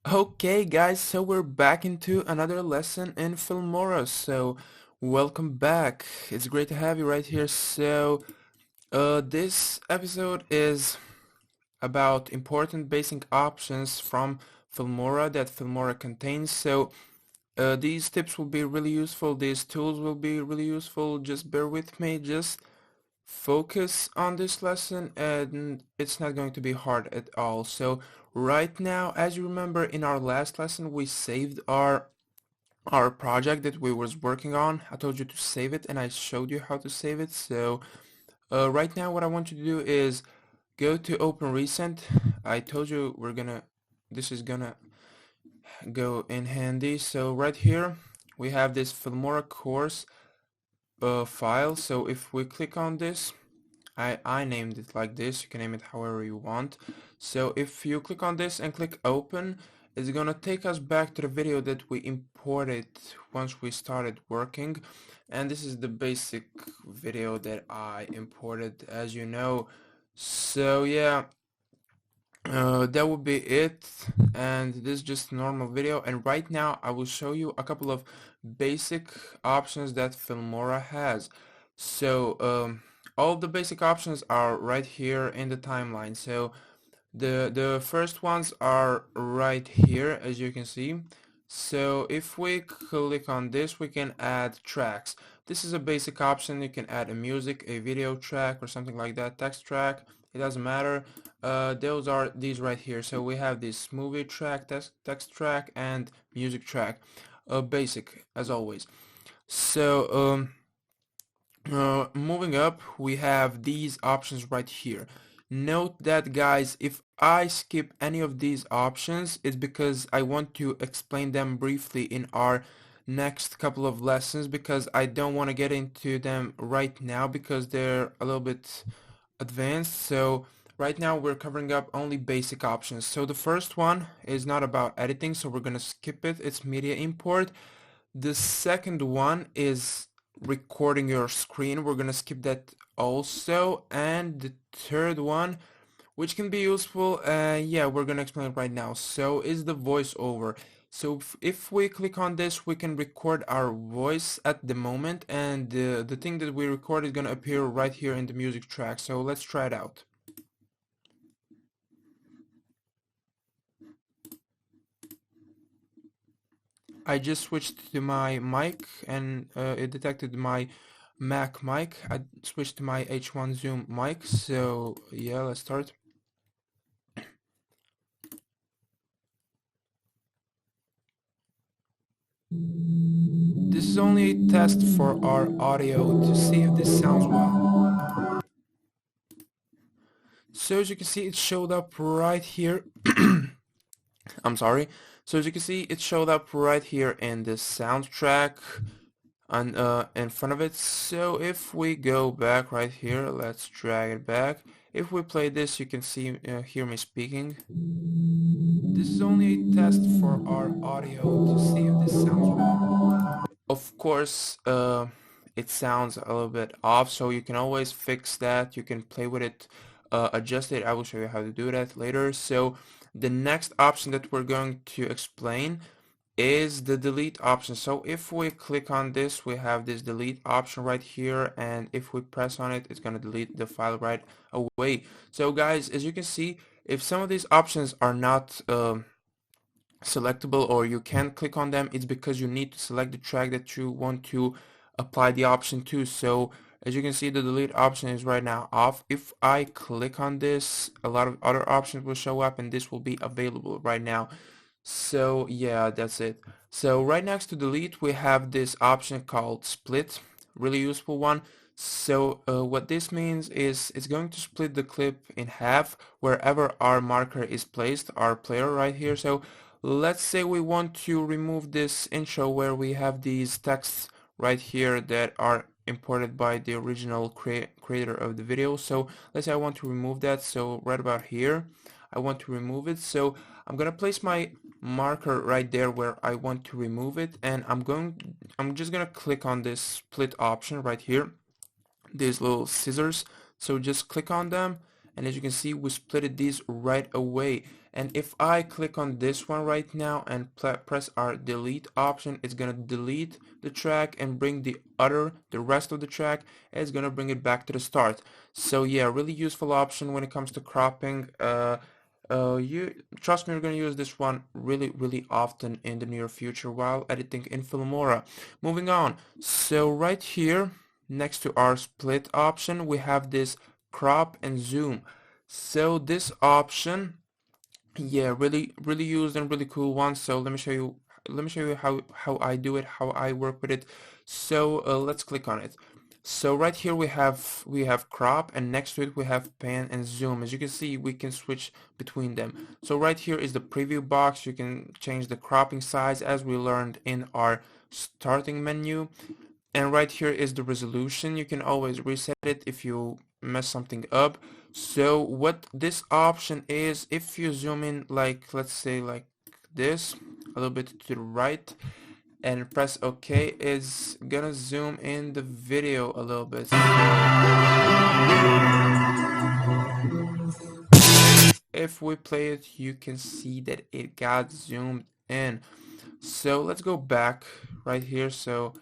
Okay guys, so we're back into another lesson in Filmora. So welcome back. It's great to have you right here. So this episode is about important basic options from Filmora that Filmora contains. So these tips will be really useful. These tools will be really useful. Just bear with me. Just focus on this lesson and it's not going to be hard at all. So right now, as you remember, in our last lesson we saved our project that we was working on. I told you to save it and I showed you how to save it. So right now what I want you to do is go to open recent. I told you this is gonna go in handy. So right here we have this Filmora course file. So if we click on this, I named it like this. You can name it however you want. So if you click on this and click open, it's gonna take us back to the video that we imported once we started working. And this is the basic video that I imported, as you know. So yeah, that would be it. And this is just a normal video. And right now I will show you a couple of basic options that Filmora has. So all the basic options are right here in the timeline. So the first ones are right here, as you can see. So if we click on this, we can add tracks. This is a basic option. You can add a music, a video track, or something like that, text track. It doesn't matter. Those are these right here. So we have this movie track, text track, and music track. Basic, as always. So moving up, we have these options right here. Note that, guys, if I skip any of these options, it's because I want to explain them briefly in our next couple of lessons, because I don't want to get into them right now because they're a little bit advanced. So right now we're covering up only basic options. So the first one is not about editing, so we're gonna skip it. It's media import. The second one is recording your screen. We're gonna skip that also. And the third one, which can be useful, yeah, we're gonna explain it right now. So is the voiceover. So if we click on this, we can record our voice at the moment, and the thing that we record is gonna appear right here in the music track. So let's try it out. I just switched to my mic and it detected my Mac mic. I switched to my H1 Zoom mic. So yeah, let's start. This is only a test for our audio to see if this sounds well. So as you can see, it showed up right here. I'm sorry. So as you can see, it showed up right here in the soundtrack and in front of it. So if we go back right here, let's drag it back. If we play this, you can see hear me speaking. This is only a test for our audio to see if this sounds well. Of course, it sounds a little bit off, so you can always fix that. You can play with it, adjust it. I will show you how to do that later. So the next option that we're going to explain is the delete option. So if we click on this, we have this delete option right here, and if we press on it, it's going to delete the file right away. So guys, as you can see, if some of these options are not selectable or you can't click on them, it's because you need to select the track that you want to apply the option to. So as you can see, the delete option is right now off. If I click on this, a lot of other options will show up and this will be available right now. So yeah, that's it. So right next to delete, we have this option called split, really useful one. So what this means is it's going to split the clip in half wherever our marker is placed, our player right here. So let's say we want to remove this intro where we have these texts right here that are imported by the original creator of the video. So let's say I want to remove that. So right about here, I want to remove it. So I'm gonna place my marker right there where I want to remove it, and I'm just gonna click on this split option right here, these little scissors. So just click on them, and as you can see, we splitted these right away. And if I click on this one right now and press our delete option, it's gonna delete the track and bring the rest of the track, and it's gonna bring it back to the start. So yeah, really useful option when it comes to cropping. You trust me, you're gonna use this one really often in the near future while editing in Filmora. Moving on, so right here next to our split option we have this crop and zoom. So this option, yeah, really used and really cool one. So let me show you how I do it, how I work with it. So let's click on it. So right here we have crop, and next to it we have pan and zoom. As you can see, we can switch between them. So right here is the preview box. You can change the cropping size as we learned in our starting menu. And right here is the resolution. You can always reset it if you mess something up. So what this option is, if you zoom in, like let's say like this, a little bit to the right, and press OK, is gonna zoom in the video a little bit. So if we play it, you can see that it got zoomed in. So let's go back right here. So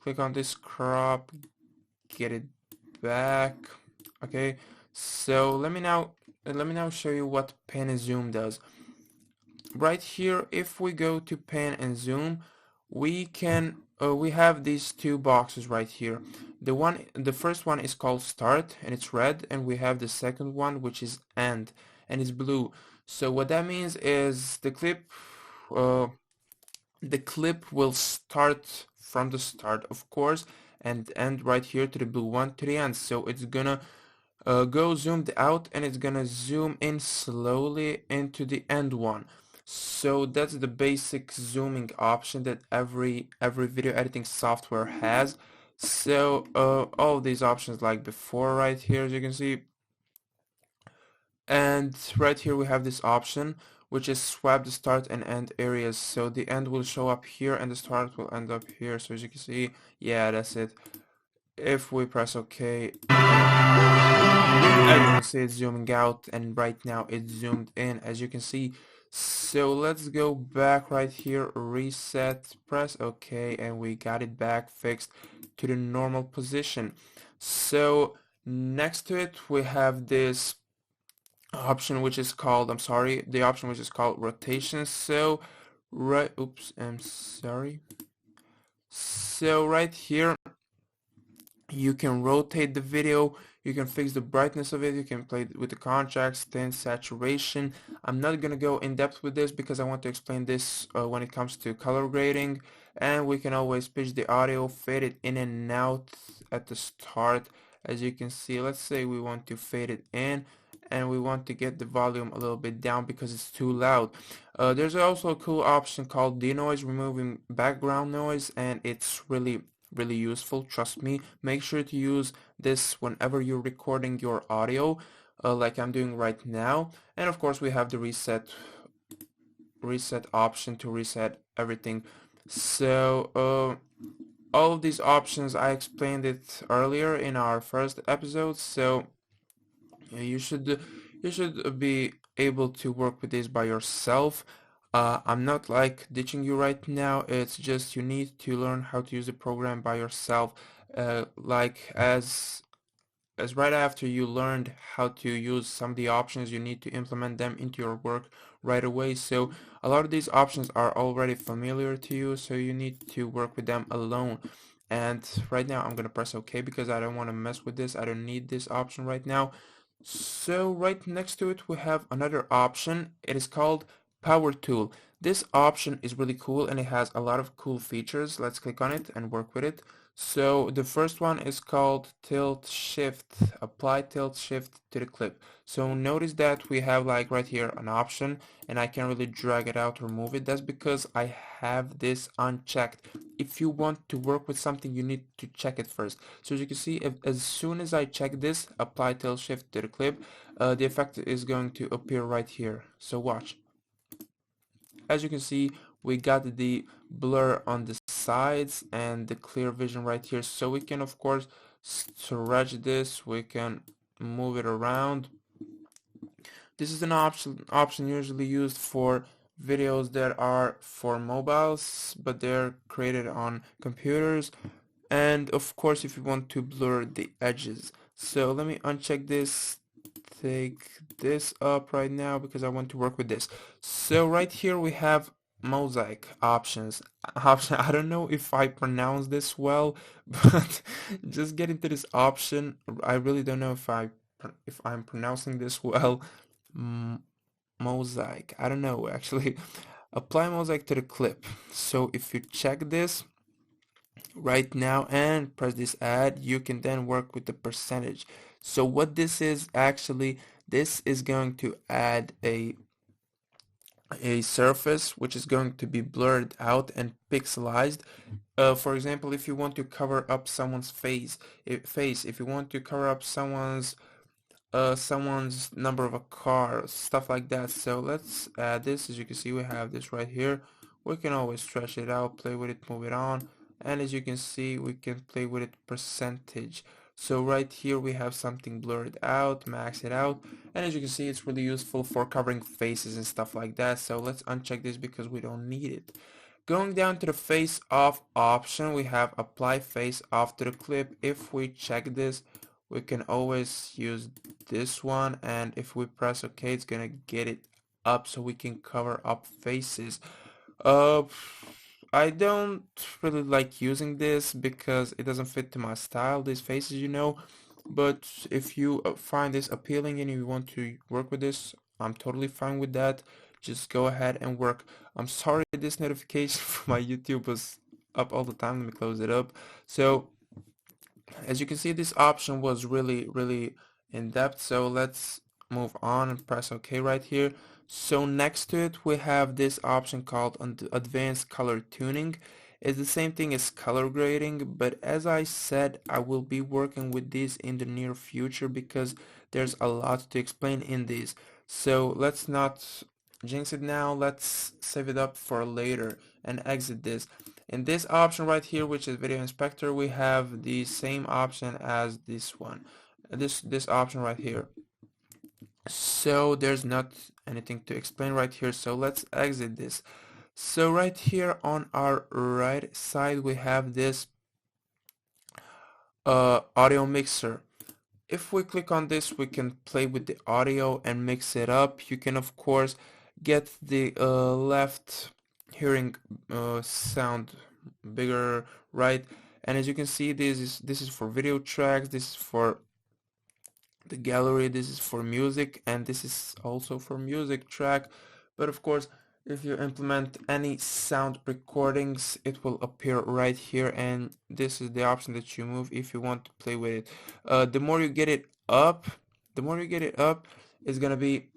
click on this crop, get it back. Okay, so let me now show you what pan and zoom does. Right here, if we go to pan and zoom, we have these two boxes right here. The first one is called start and it's red, and we have the second one which is end and it's blue. So what that means is uh, the clip will start from the start, of course, and end right here to the blue one to the end. So it's gonna go zoomed out, and it's gonna zoom in slowly into the end one. So that's the basic zooming option that every video editing software has. So all of these options like before right here, as you can see, and right here we have this option which is swap the start and end areas. So the end will show up here and the start will end up here. So as you can see, yeah, that's it. If we press OK, as you can see, it's zooming out, and right now it's zoomed in, as you can see. So let's go back right here, reset, press OK, and we got it back fixed to the normal position. So next to it we have this option which is called, the option which is called rotation. So I'm sorry. So right here you can rotate the video, you can fix the brightness of it, you can play with the contrast, thin, saturation. I'm not gonna go in depth with this because I want to explain this when it comes to color grading. And we can always pitch the audio, fade it in and out at the start. As you can see, let's say we want to fade it in and we want to get the volume a little bit down because it's too loud. There's also a cool option called denoise, removing background noise, and it's really useful, trust me. Make sure to use this whenever you're recording your audio, like I'm doing right now. And of course we have the reset option to reset everything. So all of these options, I explained it earlier in our first episode, so you should be able to work with this by yourself. I'm not like ditching you right now, it's just you need to learn how to use the program by yourself. Like as right after you learned how to use some of the options, you need to implement them into your work right away. So a lot of these options are already familiar to you, so you need to work with them alone. And right now I'm gonna press OK because I don't want to mess with this. I don't need this option right now. So right next to it we have another option. It is called Power Tool. This option is really cool and it has a lot of cool features. Let's click on it and work with it. So the first one is called Tilt Shift. Apply Tilt Shift to the clip. So notice that we have like right here an option, and I can really drag it out or move it. That's because I have this unchecked. If you want to work with something, you need to check it first. So as you can see, as soon as I check this, Apply Tilt Shift to the clip, the effect is going to appear right here. So watch. As you can see, we got the blur on the sides and the clear vision right here. So we can of course stretch this, we can move it around, This is an option usually used for videos that are for mobiles, but they're created on computers. And of course, if you want to blur the edges. So let me uncheck this, take this up right now because I want to work with this. So right here we have mosaic options. I don't know if I pronounce this well, but just get into this option. I really don't know if I'm pronouncing this well. M Mosaic. I don't know actually. Apply mosaic to the clip. So if you check this right now and press this add, you can then work with the percentage. So what this is actually, this is going to add a surface which is going to be blurred out and pixelized. For example, if you want to cover up someone's if you want to cover up someone's number of a car, stuff like that. So let's add this. As you can see, we have this right here. We can always stretch it out, play with it, move it on, and as you can see, we can play with it percentage. So right here we have something blurred out, max it out, and as you can see, it's really useful for covering faces and stuff like that. So let's uncheck this because we don't need it. Going down to the face off option, we have apply face off to the clip. If we check this, we can always use this one, and if we press OK, it's gonna get it up so we can cover up faces. uh I don't really like using this because it doesn't fit to my style, these faces, but if you find this appealing and you want to work with this, I'm totally fine with that. Just go ahead and work. I'm sorry this notification from my YouTube was up all the time. Let me close it up. So as you can see, this option was really in depth, so let's move on and press OK right here. So next to it we have this option called advanced color tuning. It's the same thing as color grading, but as I said, I will be working with these in the near future because there's a lot to explain in these. So let's not jinx it now, let's save it up for later and exit this. In this option right here, which is video inspector, we have the same option as this one, this option right here. So there's not anything to explain right here, so let's exit this. So right here on our right side we have this audio mixer. If we click on this, we can play with the audio and mix it up. You can of course get the left hearing sound bigger, right? And as you can see, this is for video tracks, this is for the gallery, this is for music, and this is also for music track. But of course, if you implement any sound recordings, it will appear right here, and this is the option that you move if you want to play with it. The more you get it up, it's gonna be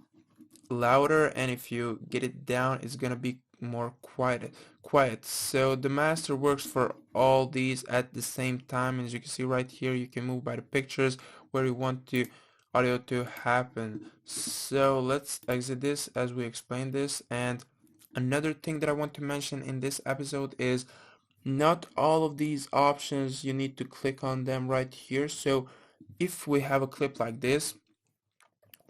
louder, and if you get it down, it's gonna be more quiet. So the master works for all these at the same time. As you can see right here, you can move by the pictures where you want the audio to happen. So let's exit this as we explain this. And another thing that I want to mention in this episode is not all of these options you need to click on them right here. So if we have a clip like this,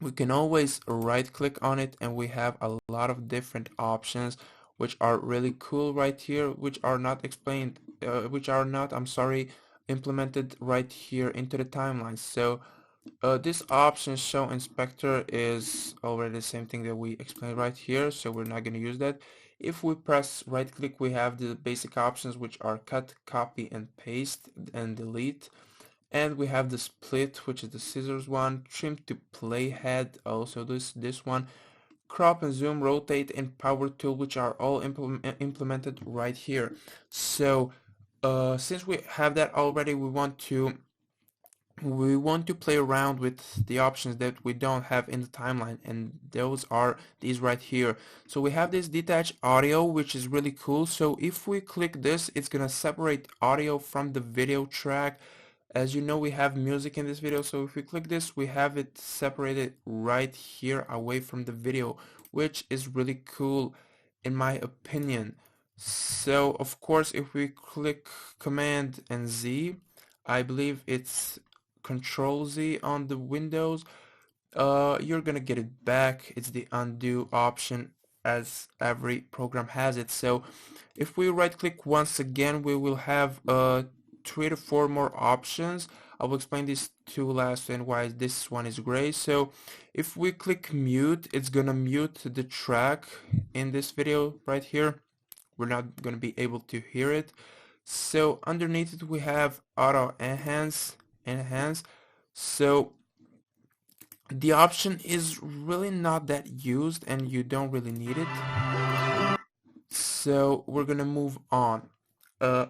we can always right click on it and we have a lot of different options which are really cool right here, which are not explained, I'm sorry, implemented right here into the timeline. So this option show inspector is already the same thing that we explained right here, so we're not going to use that. If we press right click, we have the basic options which are cut, copy and paste and delete. And we have the split, which is the scissors one, trim to playhead, also this one, crop and zoom, rotate and power tool, which are all implemented right here. So since we have that already, we want to play around with the options that we don't have in the timeline, and those are these right here. So we have this detach audio, which is really cool. So if we click this, it's gonna separate audio from the video track. As you know, we have music in this video, so if we click this, we have it separated right here away from the video, which is really cool in my opinion. So of course, if we click Command and Z, I believe it's Control Z on the Windows, you're gonna get it back. It's the undo option, as every program has it. So if we right click once again, we will have 3 to 4 more options. I will explain these two last and why this one is gray. So if we click mute, it's gonna mute the track in this video right here. We're not gonna be able to hear it. So underneath it we have auto enhance. So the option is really not that used and you don't really need it. So we're gonna move on.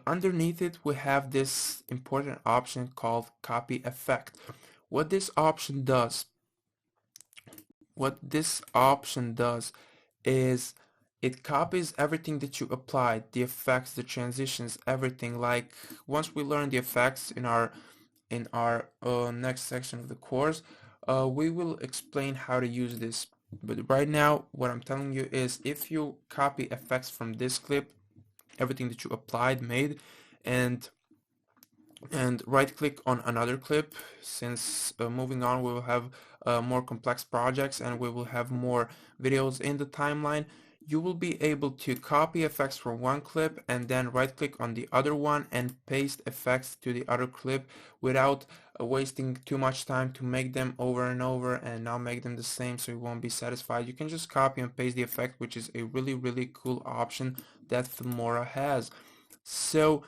Underneath it we have this important option called copy effect. What this option does what this option does is it copies everything that you applied, the effects, the transitions, everything. Like once we learn the effects in our next section of the course, we will explain how to use this. But right now, what I'm telling you is if you copy effects from this clip, everything that you applied, made, and right click on another clip, since moving on we will have more complex projects and we will have more videos in the timeline, you will be able to copy effects from one clip and then right click on the other one and paste effects to the other clip without wasting too much time to make them over and over and now make them the same, so you won't be satisfied. You can just copy and paste the effect, which is a really cool option that Filmora has. So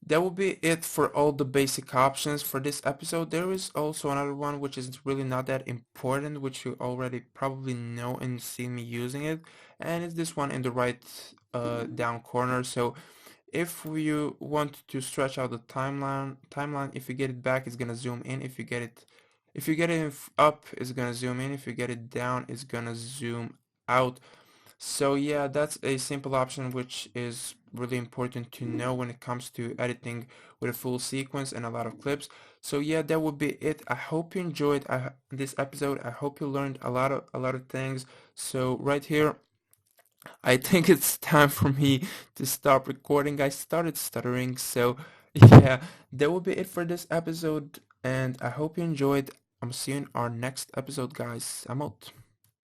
that will be it for all the basic options for this episode. There is also another one which is really not that important, which you already probably know and seen me using it, and it's this one in the right down corner. So if you want to stretch out the timeline, if you get it back, it's gonna zoom in. If you get it up, it's gonna zoom in. If you get it down, it's gonna zoom out. So yeah, that's a simple option which is really important to know when it comes to editing with a full sequence and a lot of clips. So yeah, that would be it. I hope you enjoyed this episode. I hope you learned a lot of things. So right here, I think it's time for me to stop recording. I started stuttering. So yeah, that will be it for this episode, and I hope you enjoyed. I'm seeing our next episode, guys. I'm out.